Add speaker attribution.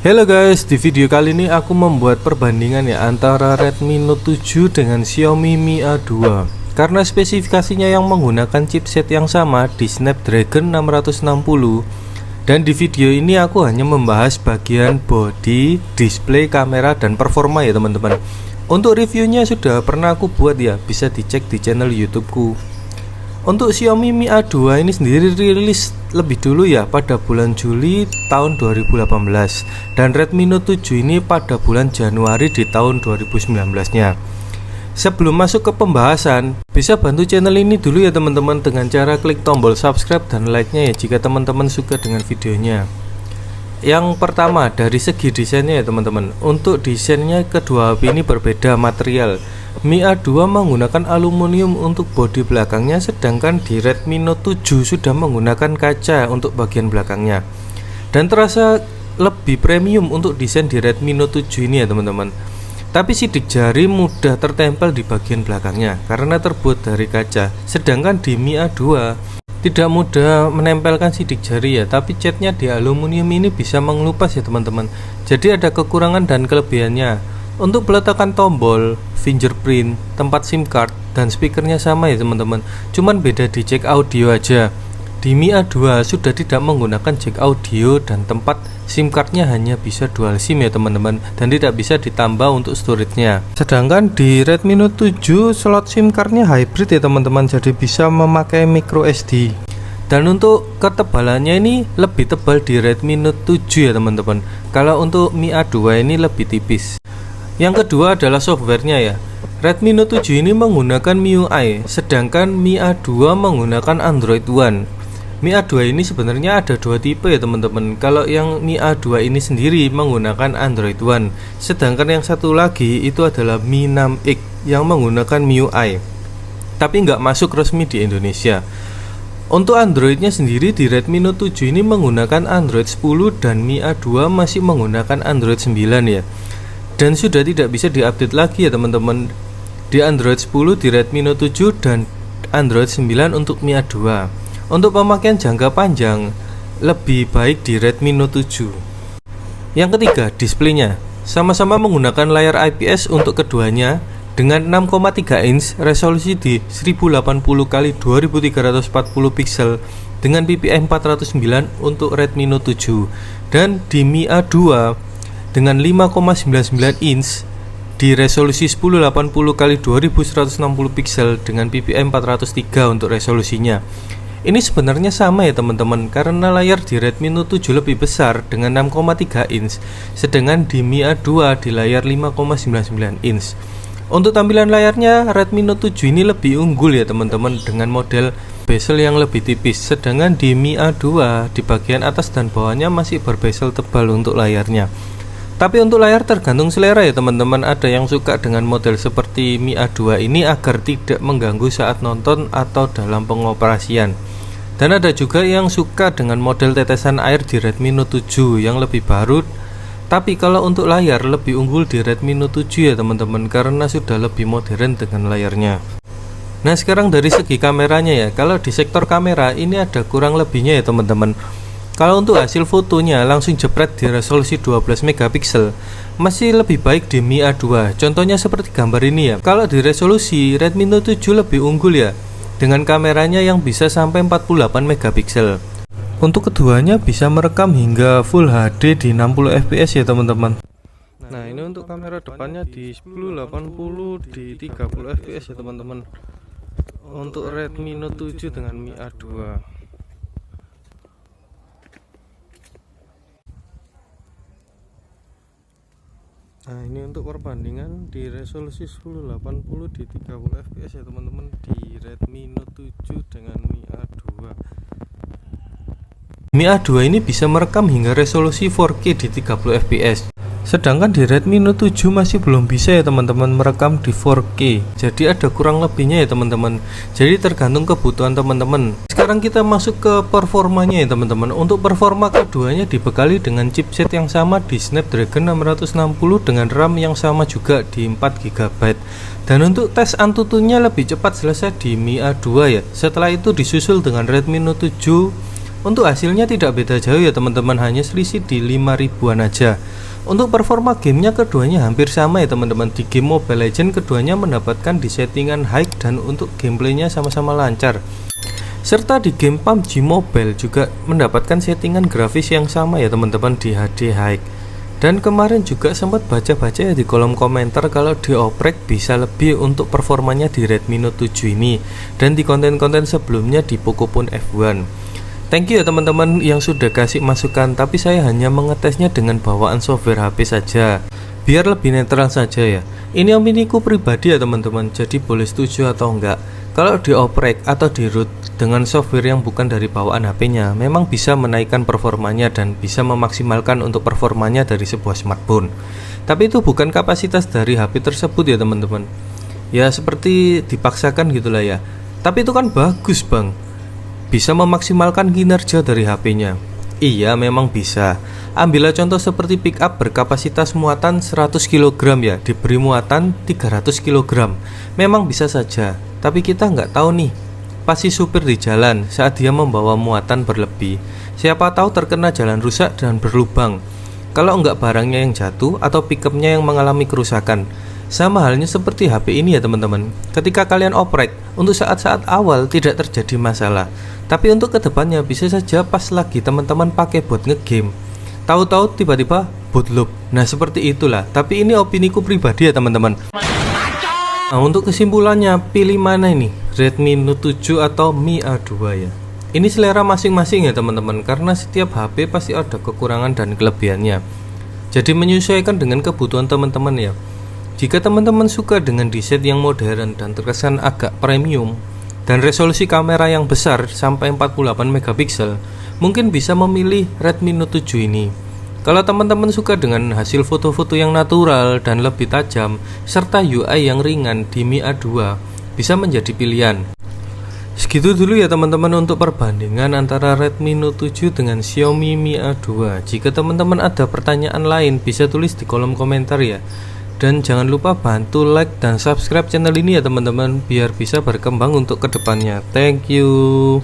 Speaker 1: Halo guys, di video kali ini aku membuat perbandingan ya antara Redmi Note 7 dengan Xiaomi Mi A2 karena spesifikasinya yang menggunakan chipset yang sama di Snapdragon 660. Dan di video ini aku hanya membahas bagian body, display, kamera, dan performa ya teman-teman. Untuk reviewnya sudah pernah aku buat ya, bisa dicek di channel YouTubeku. Untuk Xiaomi Mi A2 ini sendiri rilis lebih dulu ya pada bulan Juli tahun 2018, dan Redmi Note 7 ini pada bulan Januari di tahun 2019-nya. Sebelum masuk ke pembahasan, bisa bantu channel ini dulu ya teman-teman dengan cara klik tombol subscribe dan like-nya ya jika teman-teman suka dengan videonya. Yang pertama dari segi desainnya ya teman-teman. Untuk desainnya kedua HP ini berbeda material. Mi A2 menggunakan aluminium untuk bodi belakangnya, sedangkan di Redmi Note 7 sudah menggunakan kaca untuk bagian belakangnya. Dan terasa lebih premium untuk desain di Redmi Note 7 ini ya teman-teman. Tapi sidik jari mudah tertempel di bagian belakangnya karena terbuat dari kaca. Sedangkan di Mi A2 tidak mudah menempelkan sidik jari ya, tapi catnya di aluminium ini bisa mengelupas ya teman-teman. Jadi ada kekurangan dan kelebihannya. Untuk peletakan tombol, fingerprint, tempat SIM card, dan speakernya sama ya teman-teman. Cuman beda di jack audio aja. Di Mi A2 sudah tidak menggunakan jack audio dan tempat SIM cardnya hanya bisa dual SIM ya teman-teman, dan tidak bisa ditambah untuk storage-nya. Sedangkan di Redmi Note 7 slot SIM cardnya hybrid ya teman-teman, jadi bisa memakai micro SD. Dan untuk ketebalannya ini lebih tebal di Redmi Note 7 ya teman-teman. Kalau untuk Mi A2 ini lebih tipis. Yang kedua adalah softwarenya ya. Redmi Note 7 ini menggunakan MIUI, sedangkan Mi A2 menggunakan Android One. Mi A2 ini sebenarnya ada dua tipe ya teman-teman. Kalau yang Mi A2 ini sendiri menggunakan Android One, sedangkan yang satu lagi itu adalah Mi 6X yang menggunakan MIUI, tapi nggak masuk resmi di Indonesia. Untuk Androidnya sendiri di Redmi Note 7 ini menggunakan Android 10 dan Mi A2 masih menggunakan Android 9 ya. Dan sudah tidak bisa diupdate lagi ya teman-teman. Di Android 10 di Redmi Note 7 dan Android 9 untuk Mi A2. Untuk pemakaian jangka panjang lebih baik di Redmi Note 7. Yang ketiga, displaynya. Sama-sama menggunakan layar IPS untuk keduanya dengan 6,3 inch, resolusi di 1080x2340 pixel dengan PPI 409 untuk Redmi Note 7. Dan di Mi A2 dengan 5,99 inch di resolusi 1080x2160 pixel dengan PPI 403 untuk resolusinya. Ini sebenarnya sama ya teman-teman, karena layar di Redmi Note 7 lebih besar dengan 6,3 inch, sedangkan di Mi A2 di layar 5,99 inch. Untuk tampilan layarnya Redmi Note 7 ini lebih unggul ya teman-teman dengan model bezel yang lebih tipis, sedangkan di Mi A2 di bagian atas dan bawahnya masih berbezel tebal untuk layarnya. Tapi untuk layar tergantung selera ya teman-teman. Ada yang suka dengan model seperti Mi A2 ini agar tidak mengganggu saat nonton atau dalam pengoperasian. Dan ada juga yang suka dengan model tetesan air di Redmi Note 7 yang lebih baru. Tapi kalau untuk layar lebih unggul di Redmi Note 7 ya teman-teman, karena sudah lebih modern dengan layarnya. Nah sekarang dari segi kameranya ya. Kalau di sektor kamera ini ada kurang lebihnya ya teman-teman. Kalau untuk hasil fotonya langsung jepret di resolusi 12 megapiksel, masih lebih baik di Mi A2. Contohnya seperti gambar ini ya. Kalau di resolusi Redmi Note 7 lebih unggul ya, dengan kameranya yang bisa sampai 48 megapiksel. Untuk keduanya bisa merekam hingga Full HD di 60 fps ya teman-teman. Nah ini untuk kamera depannya di 1080 di 30 fps ya teman-teman. Untuk Redmi Note 7 dengan Mi A2. Nah ini untuk perbandingan di resolusi 1080 di 30 fps ya teman-teman di Redmi Note 7 dengan Mi A2. Mi A2 ini bisa merekam hingga resolusi 4K di 30 fps. Sedangkan di Redmi Note 7 masih belum bisa ya teman-teman merekam di 4K. Jadi ada kurang lebihnya ya teman-teman. Jadi tergantung kebutuhan teman-teman. Sekarang kita masuk ke performanya ya teman-teman. Untuk performa keduanya dibekali dengan chipset yang sama di Snapdragon 660 dengan RAM yang sama juga di 4GB. Dan untuk tes Antutunya lebih cepat selesai di Mi A2 ya. Setelah itu disusul dengan Redmi Note 7 Untuk hasilnya tidak beda jauh ya teman-teman, hanya selisih di 5 ribuan aja. Untuk performa gamenya keduanya hampir sama ya teman-teman. Di game Mobile Legends keduanya mendapatkan di settingan high dan untuk gameplaynya sama-sama lancar. Serta di game PUBG Mobile juga mendapatkan settingan grafis yang sama ya teman-teman, di HD high. Dan kemarin juga sempat baca-baca ya di kolom komentar kalau dioprek bisa lebih untuk performanya di Redmi Note 7 ini, dan di konten-konten sebelumnya di Pocophone F1. Thank you ya teman-teman yang sudah kasih masukan, tapi saya hanya mengetesnya dengan bawaan software HP saja, biar lebih netral saja ya. Ini opiniku pribadi ya teman-teman, jadi boleh setuju atau enggak. Kalau dioprek atau di root dengan software yang bukan dari bawaan HP-nya, memang bisa menaikkan performanya dan bisa memaksimalkan untuk performanya dari sebuah smartphone. Tapi itu bukan kapasitas dari HP tersebut ya teman-teman. Ya seperti dipaksakan gitulah ya. Tapi itu kan bagus bang, bisa memaksimalkan kinerja dari HP-nya. Iya memang bisa. Ambillah contoh seperti pickup berkapasitas muatan 100 kg ya, diberi muatan 300 kg. Memang bisa saja, tapi kita nggak tahu nih pasti supir di jalan saat dia membawa muatan berlebih. Siapa tahu terkena jalan rusak dan berlubang. Kalau nggak barangnya yang jatuh atau pickupnya yang mengalami kerusakan. Sama halnya seperti HP ini ya teman-teman. Ketika kalian oprek, untuk saat-saat awal tidak terjadi masalah, tapi untuk kedepannya bisa saja pas lagi teman-teman pakai buat ngegame, tahu-tahu tiba-tiba bootloop. Nah seperti itulah. Tapi ini opiniku pribadi ya teman-teman. Nah untuk kesimpulannya, pilih mana ini, Redmi Note 7 atau Mi A2 ya. Ini selera masing-masing ya teman-teman, karena setiap HP pasti ada kekurangan dan kelebihannya. Jadi menyesuaikan dengan kebutuhan teman-teman ya. Jika teman-teman suka dengan desain yang modern dan terkesan agak premium dan resolusi kamera yang besar sampai 48 megapiksel, mungkin bisa memilih Redmi Note 7 ini. Kalau teman-teman suka dengan hasil foto-foto yang natural dan lebih tajam serta UI yang ringan di Mi A2, bisa menjadi pilihan. Segitu dulu ya teman-teman untuk perbandingan antara Redmi Note 7 dengan Xiaomi Mi A2. Jika teman-teman ada pertanyaan lain bisa tulis di kolom komentar ya. Dan jangan lupa bantu like dan subscribe channel ini ya teman-teman, biar bisa berkembang untuk kedepannya. Thank you.